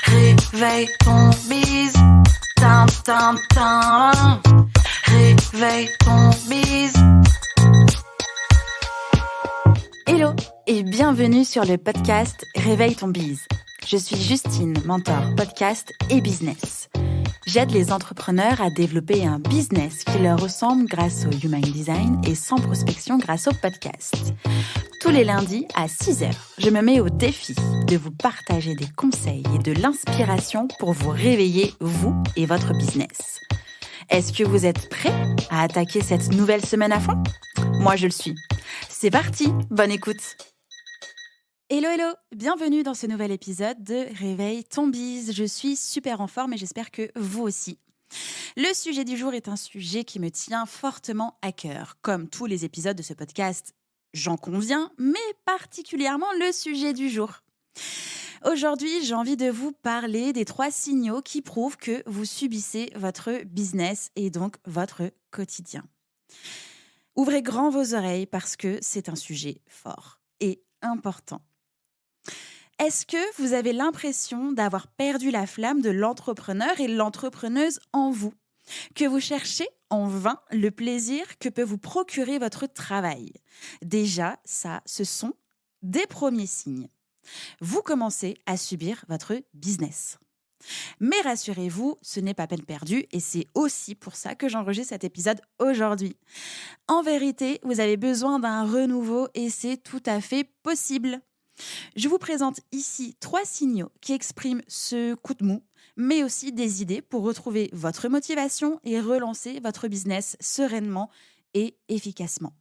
Réveille ton bise, tin tin tin. Réveille ton bise. Hello et bienvenue sur le podcast Réveille ton bise. Je suis Justine, mentor podcast et business. J'aide les entrepreneurs à développer un business qui leur ressemble grâce au Human Design et sans prospection grâce au podcast. Tous les lundis à 6h, je me mets au défi de vous partager des conseils et de l'inspiration pour vous réveiller, vous et votre business. Est-ce que vous êtes prêts à attaquer cette nouvelle semaine à fond ? Moi, je le suis. C'est parti, bonne écoute. Hello, bienvenue dans ce nouvel épisode de Réveille ton bise. Je suis super en forme et j'espère que vous aussi. Le sujet du jour est un sujet qui me tient fortement à cœur. Comme tous les épisodes de ce podcast, j'en conviens, mais particulièrement le sujet du jour. Aujourd'hui, j'ai envie de vous parler des 3 signaux qui prouvent que vous subissez votre business et donc votre quotidien. Ouvrez grand vos oreilles parce que c'est un sujet fort et important. Est-ce que vous avez l'impression d'avoir perdu la flamme de l'entrepreneur et l'entrepreneuse en vous ? Que vous cherchez en vain le plaisir que peut vous procurer votre travail ? Déjà, ça, ce sont des premiers signes. Vous commencez à subir votre business. Mais rassurez-vous, ce n'est pas peine perdue et c'est aussi pour ça que j'enregistre cet épisode aujourd'hui. En vérité, vous avez besoin d'un renouveau et c'est tout à fait possible. Je vous présente ici 3 signaux qui expriment ce coup de mou, mais aussi des idées pour retrouver votre motivation et relancer votre business sereinement et efficacement.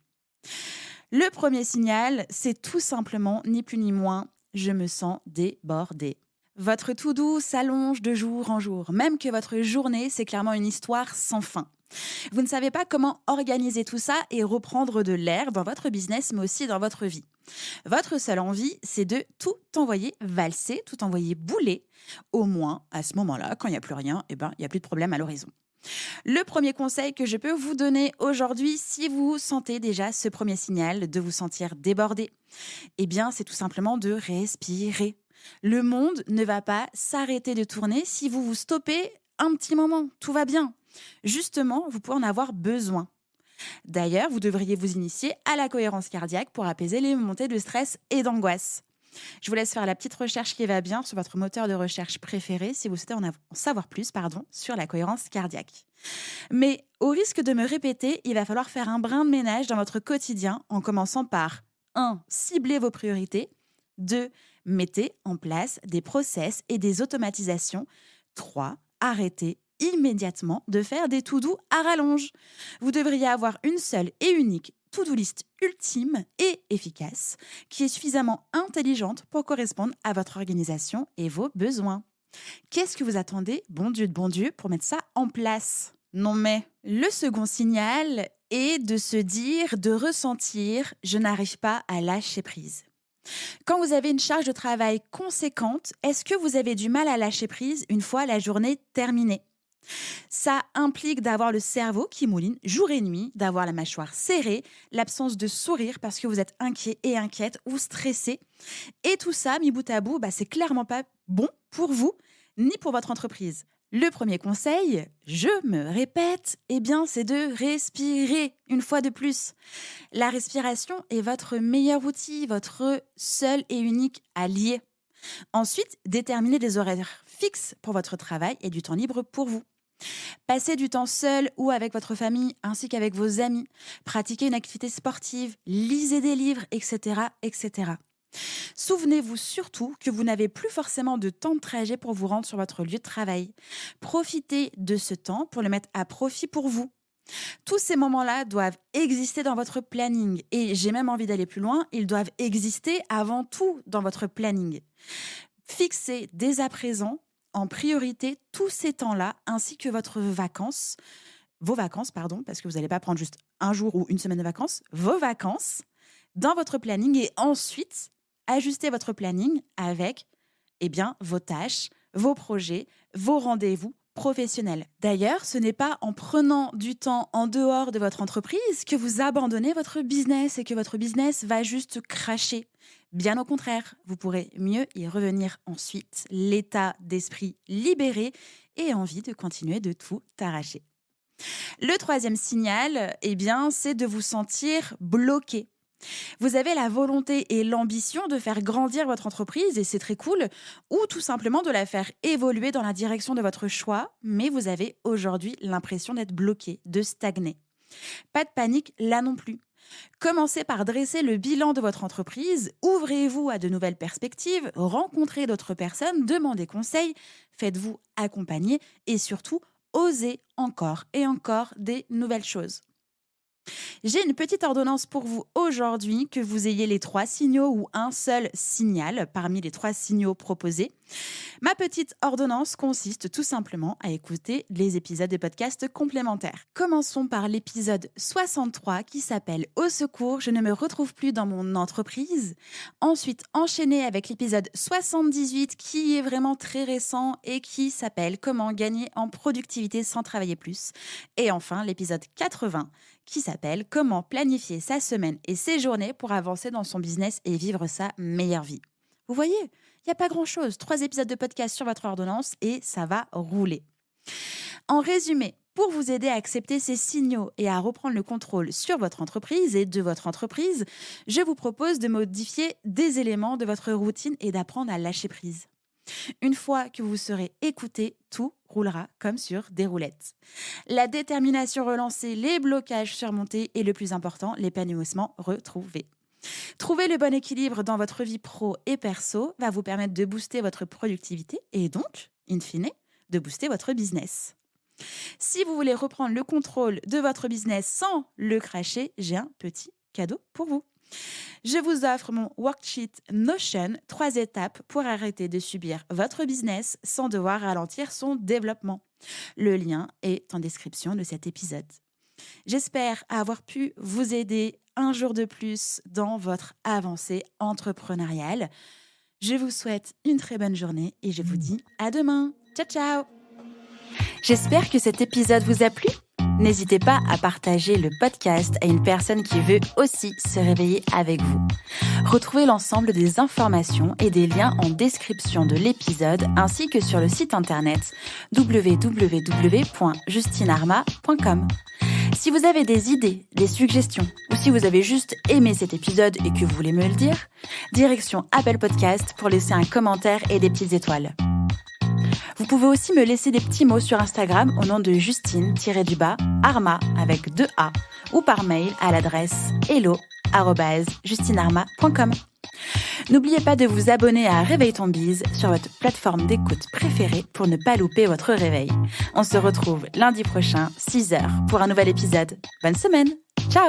Le premier signal, c'est tout simplement, ni plus ni moins, je me sens débordée. Votre to-do s'allonge de jour en jour, même que votre journée, c'est clairement une histoire sans fin. Vous ne savez pas comment organiser tout ça et reprendre de l'air dans votre business, mais aussi dans votre vie. Votre seule envie, c'est de tout envoyer valser, tout envoyer bouler. Au moins, à ce moment-là, quand il n'y a plus rien, il n'y a plus de problème à l'horizon. Le premier conseil que je peux vous donner aujourd'hui, si vous sentez déjà ce premier signal de vous sentir débordé, c'est tout simplement de respirer. Le monde ne va pas s'arrêter de tourner si vous vous stoppez un petit moment. Tout va bien. Justement, vous pouvez en avoir besoin. D'ailleurs, vous devriez vous initier à la cohérence cardiaque pour apaiser les montées de stress et d'angoisse. Je vous laisse faire la petite recherche qui va bien sur votre moteur de recherche préféré si vous souhaitez en savoir plus sur la cohérence cardiaque. Mais au risque de me répéter, il va falloir faire un brin de ménage dans votre quotidien en commençant par 1. Cibler vos priorités. 2. Mettez en place des process et des automatisations. 3. Arrêtez immédiatement de faire des to-do à rallonge. Vous devriez avoir une seule et unique to-do list ultime et efficace qui est suffisamment intelligente pour correspondre à votre organisation et vos besoins. Qu'est-ce que vous attendez, bon Dieu de bon Dieu, pour mettre ça en place ? Non mais, le second signal est de se dire, de ressentir « je n'arrive pas à lâcher prise ». Quand vous avez une charge de travail conséquente, est-ce que vous avez du mal à lâcher prise une fois la journée terminée ? Ça implique d'avoir le cerveau qui mouline jour et nuit, d'avoir la mâchoire serrée, l'absence de sourire parce que vous êtes inquiet et inquiète ou stressé. Et tout ça, mis bout à bout, c'est clairement pas bon pour vous ni pour votre entreprise. Le premier conseil, je me répète, c'est de respirer une fois de plus. La respiration est votre meilleur outil, votre seul et unique allié. Ensuite, déterminez des horaires fixes pour votre travail et du temps libre pour vous. Passez du temps seul ou avec votre famille ainsi qu'avec vos amis. Pratiquez une activité sportive, lisez des livres, etc., etc. Souvenez-vous surtout que vous n'avez plus forcément de temps de trajet pour vous rendre sur votre lieu de travail. Profitez de ce temps pour le mettre à profit pour vous. Tous ces moments-là doivent exister dans votre planning et j'ai même envie d'aller plus loin, ils doivent exister avant tout dans votre planning. Fixez dès à présent en priorité tous ces temps-là ainsi que vos vacances, parce que vous n'allez pas prendre juste un jour ou une semaine de vacances, vos vacances dans votre planning et ensuite ajustez votre planning avec vos tâches, vos projets, vos rendez-vous professionnel. D'ailleurs, ce n'est pas en prenant du temps en dehors de votre entreprise que vous abandonnez votre business et que votre business va juste cracher. Bien au contraire, vous pourrez mieux y revenir ensuite, l'état d'esprit libéré et envie de continuer de tout arracher. Le troisième signal, c'est de vous sentir bloqué. Vous avez la volonté et l'ambition de faire grandir votre entreprise, et c'est très cool, ou tout simplement de la faire évoluer dans la direction de votre choix, mais vous avez aujourd'hui l'impression d'être bloqué, de stagner. Pas de panique là non plus. Commencez par dresser le bilan de votre entreprise, ouvrez-vous à de nouvelles perspectives, rencontrez d'autres personnes, demandez conseil, faites-vous accompagner et surtout, osez encore et encore des nouvelles choses. J'ai une petite ordonnance pour vous aujourd'hui, que vous ayez les 3 signaux ou un seul signal parmi les 3 signaux proposés. Ma petite ordonnance consiste tout simplement à écouter les épisodes de podcast complémentaires. Commençons par l'épisode 63 qui s'appelle « Au secours, je ne me retrouve plus dans mon entreprise ». Ensuite, enchaîner avec l'épisode 78 qui est vraiment très récent et qui s'appelle « Comment gagner en productivité sans travailler plus ». Et enfin, l'épisode 80 qui s'appelle « Comment planifier sa semaine et ses journées pour avancer dans son business et vivre sa meilleure vie ». Vous voyez, il n'y a pas grand-chose. 3 épisodes de podcast sur votre ordonnance et ça va rouler. En résumé, pour vous aider à accepter ces signaux et à reprendre le contrôle sur votre entreprise et de votre entreprise, je vous propose de modifier des éléments de votre routine et d'apprendre à lâcher prise. Une fois que vous serez écouté, tout roulera comme sur des roulettes. La détermination relancée, les blocages surmontés et le plus important, l'épanouissement retrouvé. Trouver le bon équilibre dans votre vie pro et perso va vous permettre de booster votre productivité et donc, in fine, de booster votre business. Si vous voulez reprendre le contrôle de votre business sans le crasher, j'ai un petit cadeau pour vous. Je vous offre mon worksheet Notion, 3 étapes pour arrêter de subir votre business sans devoir ralentir son développement. Le lien est en description de cet épisode. J'espère avoir pu vous aider un jour de plus dans votre avancée entrepreneuriale. Je vous souhaite une très bonne journée et je vous dis à demain. Ciao, ciao! J'espère que cet épisode vous a plu. N'hésitez pas à partager le podcast à une personne qui veut aussi se réveiller avec vous. Retrouvez l'ensemble des informations et des liens en description de l'épisode ainsi que sur le site internet www.justinarma.com. Si vous avez des idées, des suggestions ou si vous avez juste aimé cet épisode et que vous voulez me le dire, direction Apple Podcast pour laisser un commentaire et des petites étoiles. Vous pouvez aussi me laisser des petits mots sur Instagram au nom de Justine-Arma avec 2 A ou par mail à l'adresse hello@justinarma.com. N'oubliez pas de vous abonner à Réveille ton Biz sur votre plateforme d'écoute préférée pour ne pas louper votre réveil. On se retrouve lundi prochain, 6h, pour un nouvel épisode. Bonne semaine. Ciao!